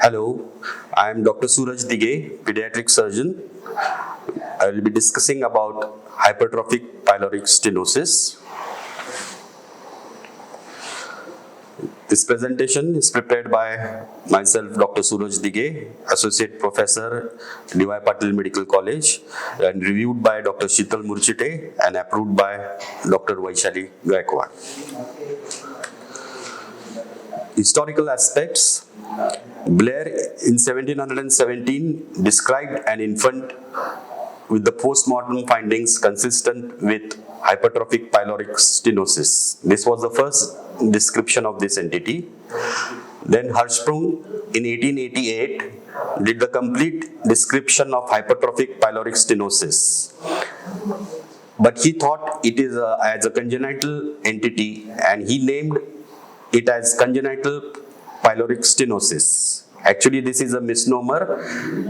Hello, I am Dr. Suraj Dige, Pediatric surgeon. I will be discussing about hypertrophic pyloric stenosis. This presentation is prepared by myself, Dr. Suraj Dige, Associate Professor, Patil Medical College, and reviewed by Dr. Sheetal Murchite and approved by Dr. Vaishali Gaikwad. Historical aspects. Blair in 1717 described an infant with the post-mortem findings consistent with hypertrophic pyloric stenosis. This was the first description of this entity. Then Hirschsprung in 1888 did the complete description of hypertrophic pyloric stenosis. But he thought it is as a congenital entity and he named it as congenital pyloric stenosis. Actually, this is a misnomer.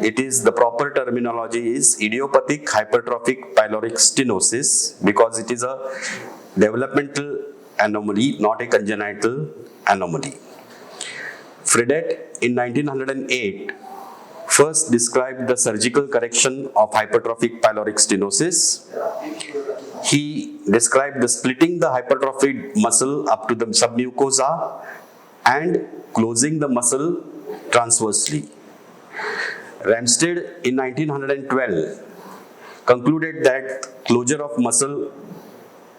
It is the proper terminology is idiopathic hypertrophic pyloric stenosis because it is a developmental anomaly, not a congenital anomaly. Fredette in 1908 first described the surgical correction of hypertrophic pyloric stenosis. He described the splitting the hypertrophied muscle up to the submucosa and closing the muscle transversely. Ramstad in 1912 concluded that closure of muscle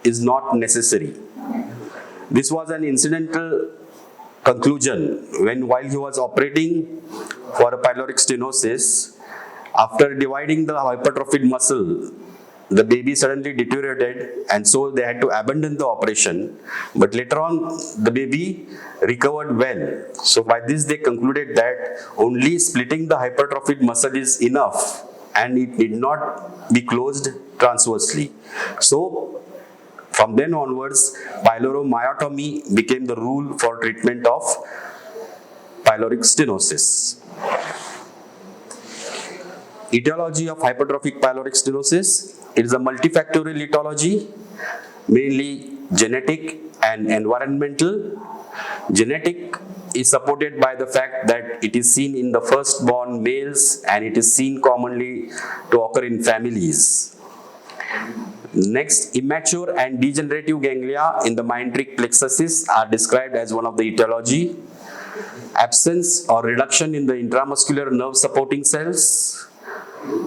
is not necessary. This was an incidental conclusion when while he was operating for a pyloric stenosis, after dividing the hypertrophied muscle, the baby suddenly deteriorated and so they had to abandon the operation. But later on, the baby recovered well. So by this they concluded that only splitting the hypertrophied muscle is enough and it need not be closed transversely. So from then onwards, pyloromyotomy became the rule for treatment of pyloric stenosis. Etiology of hypertrophic pyloric stenosis. It is a multifactorial etiology, mainly genetic and environmental. Genetic is supported by the fact that it is seen in the firstborn males and it is seen commonly to occur in families. Next, immature and degenerative ganglia in the myonteric plexuses are described as one of the etiology. Absence or reduction in the intramuscular nerve supporting cells.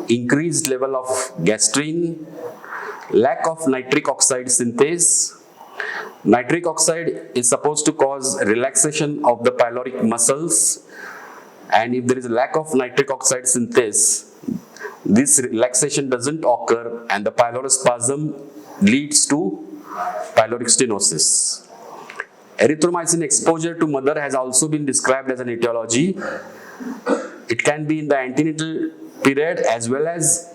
Increased level of gastrin, lack of nitric oxide synthase. Nitric oxide is supposed to cause relaxation of the pyloric muscles, and if there is a lack of nitric oxide synthase, this relaxation doesn't occur and the pylorospasm leads to pyloric stenosis. Erythromycin exposure to mother has also been described as an etiology. It can be in the antenatal period as well as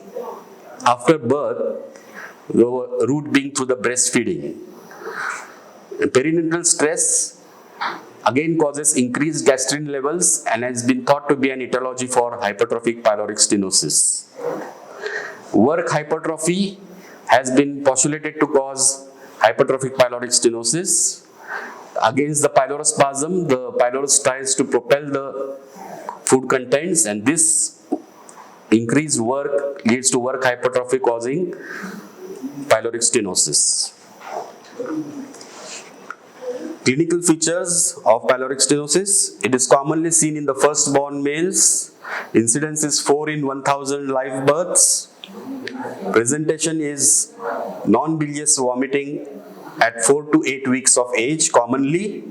after birth, the root being through the breastfeeding. Perinatal stress again causes increased gastrin levels and has been thought to be an etiology for hypertrophic pyloric stenosis. Work hypertrophy has been postulated to cause hypertrophic pyloric stenosis. Against the pylorospasm, the pylorus tries to propel the food contents and this increased work leads to work hypertrophy causing pyloric stenosis. Clinical features of pyloric stenosis. It is commonly seen in the firstborn males. Incidence is 4 in 1000 live births. Presentation is non-bilious vomiting at 4 to 8 weeks of age commonly.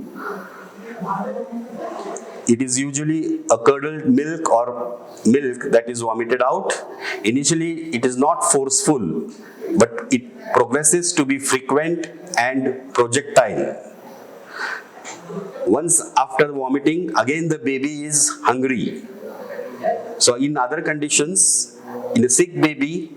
It is usually a curdled milk or milk that is vomited out. Initially, it is not forceful, but it progresses to be frequent and projectile. Once after vomiting, again the baby is hungry. So in other conditions, in a sick baby,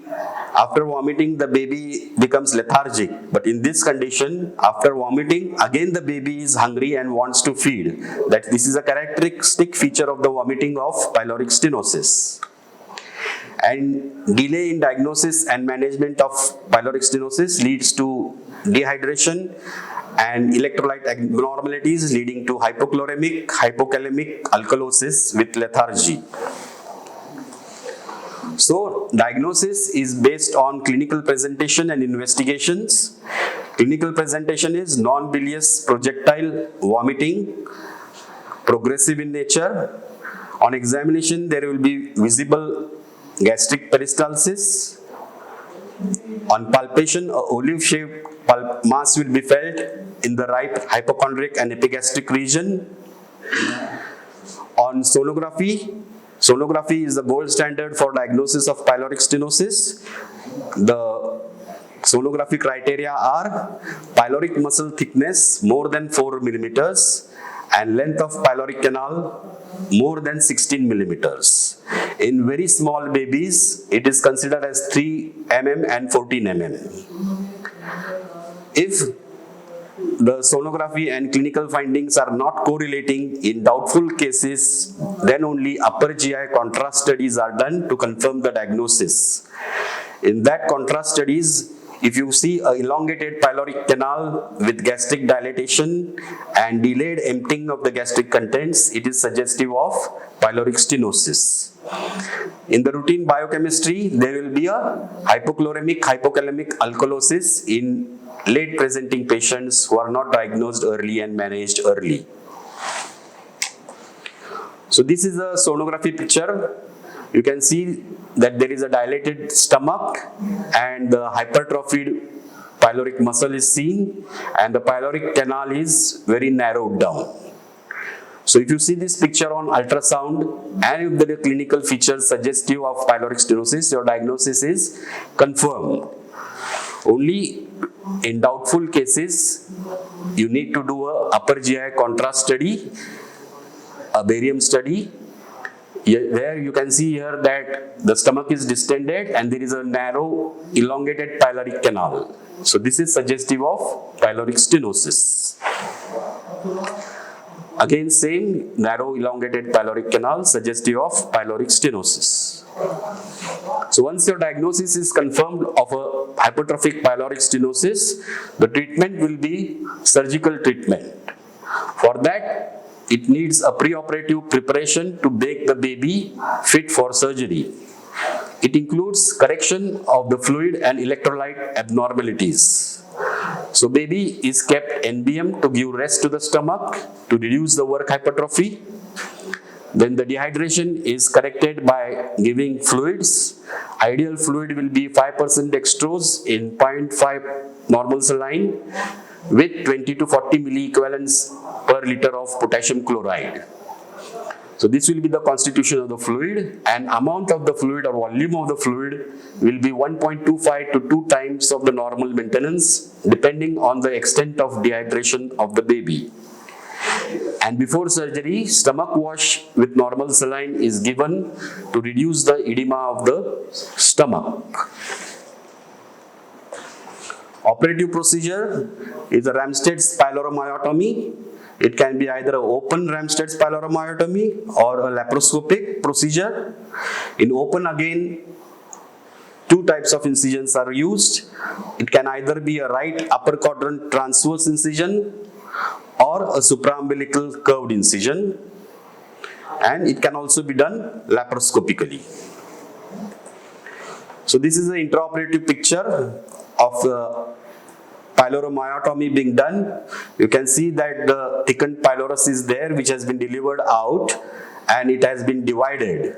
after vomiting the baby becomes lethargic. But in this condition, after vomiting, again the baby is hungry and wants to feed. That this is a characteristic feature of the vomiting of pyloric stenosis. And delay in diagnosis and management of pyloric stenosis leads to dehydration and electrolyte abnormalities leading to hypochloremic, hypokalemic alkalosis with lethargy. So, diagnosis is based on clinical presentation and investigations. Clinical presentation is non-bilious projectile vomiting, progressive in nature. On examination, there will be visible gastric peristalsis. On palpation, a olive-shaped pulp mass will be felt in the right hypochondric and epigastric region. On sonography, sonography is the gold standard for diagnosis of pyloric stenosis. The sonography criteria are pyloric muscle thickness more than 4 millimeters and length of pyloric canal more than 16 millimeters. In very small babies, it is considered as 3 mm and 14 mm. If the sonography and clinical findings are not correlating in doubtful cases, then only upper GI contrast studies are done to confirm the diagnosis. In that contrast studies, if you see an elongated pyloric canal with gastric dilatation and delayed emptying of the gastric contents, it is suggestive of pyloric stenosis. In the routine biochemistry, there will be a hypochloremic, hypokalemic alkalosis in late presenting patients who are not diagnosed early and managed early. So this is a sonography picture. You can see that there is a dilated stomach and the hypertrophied pyloric muscle is seen and the pyloric canal is very narrowed down. So if you see this picture on ultrasound and if there are clinical features suggestive of pyloric stenosis, your diagnosis is confirmed. Only in doubtful cases, you need to do a upper GI contrast study, a barium study, where you can see here that the stomach is distended and there is a narrow elongated pyloric canal. So this is suggestive of pyloric stenosis. Again, same narrow elongated pyloric canal suggestive of pyloric stenosis. So once your diagnosis is confirmed of a hypertrophic pyloric stenosis, the treatment will be surgical treatment. For that, it needs a preoperative preparation to make the baby fit for surgery. It includes correction of the fluid and electrolyte abnormalities. So baby is kept NBM to give rest to the stomach to reduce the work hypertrophy. Then the dehydration is corrected by giving fluids. Ideal fluid will be 5% dextrose in 0.5 normal saline with 20 to 40 milliequivalents per liter of potassium chloride. So this will be the constitution of the fluid, and amount of the fluid or volume of the fluid will be 1.25 to 2 times of the normal maintenance depending on the extent of dehydration of the baby. And before surgery, stomach wash with normal saline is given to reduce the edema of the stomach. Operative procedure is a Ramsted's pyloromyotomy. It can be either an open Ramsted's pyloromyotomy or a laparoscopic procedure. In open, again, 2 types of incisions are used. It can either be a right upper quadrant transverse incision or a supraumbilical curved incision, and it can also be done laparoscopically. So this is the intraoperative picture of pyloromyotomy being done. You can see that the thickened pylorus is there, which has been delivered out and it has been divided.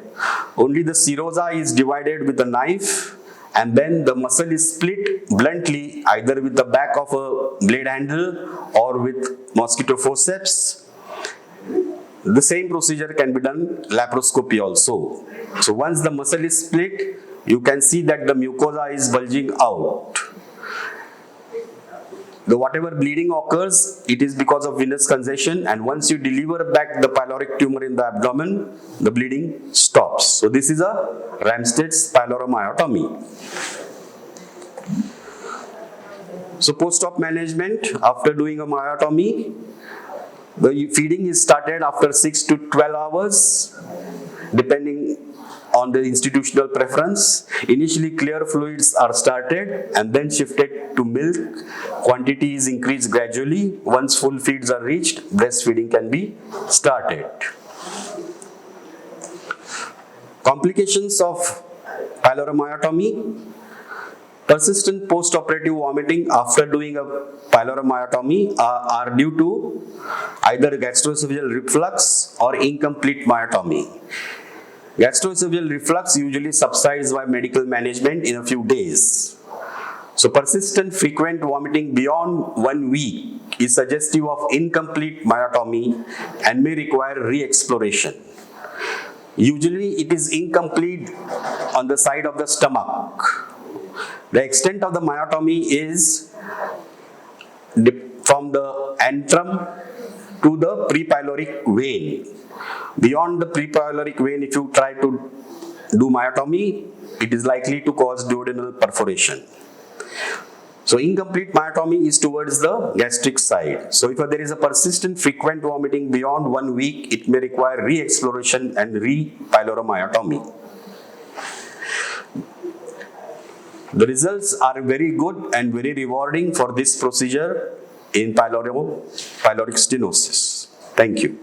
Only the serosa is divided with a knife, and then the muscle is split bluntly either with the back of a blade handle or with mosquito forceps. The same procedure can be done laparoscopy also. So once the muscle is split, you can see that the mucosa is bulging out. Whatever bleeding occurs, it is because of venous congestion, and once you deliver back the pyloric tumor in the abdomen, the bleeding stops. So this is a Ramsted's pyloromyotomy. So post-op management after doing a myotomy, the feeding is started after 6 to 12 hours, depending on the institutional preference. Initially clear fluids are started and then shifted to milk, quantity is increased gradually. Once full feeds are reached, breastfeeding can be started. Complications of pyloromyotomy. Persistent post-operative vomiting after doing a pyloromyotomy are due to either gastroesophageal reflux or incomplete myotomy. Gastroesophageal reflux usually subsides by medical management in a few days. So persistent frequent vomiting beyond 1 week is suggestive of incomplete myotomy and may require re-exploration. Usually it is incomplete on the side of the stomach. The extent of the myotomy is from the antrum to the prepyloric vein. Beyond the prepyloric vein, if you try to do myotomy, it is likely to cause duodenal perforation. So incomplete myotomy is towards the gastric side. So if there is a persistent frequent vomiting beyond 1 week, it may require re-exploration and re-pyloromyotomy. The results are very good and very rewarding for this procedure in pyloric stenosis. Thank you.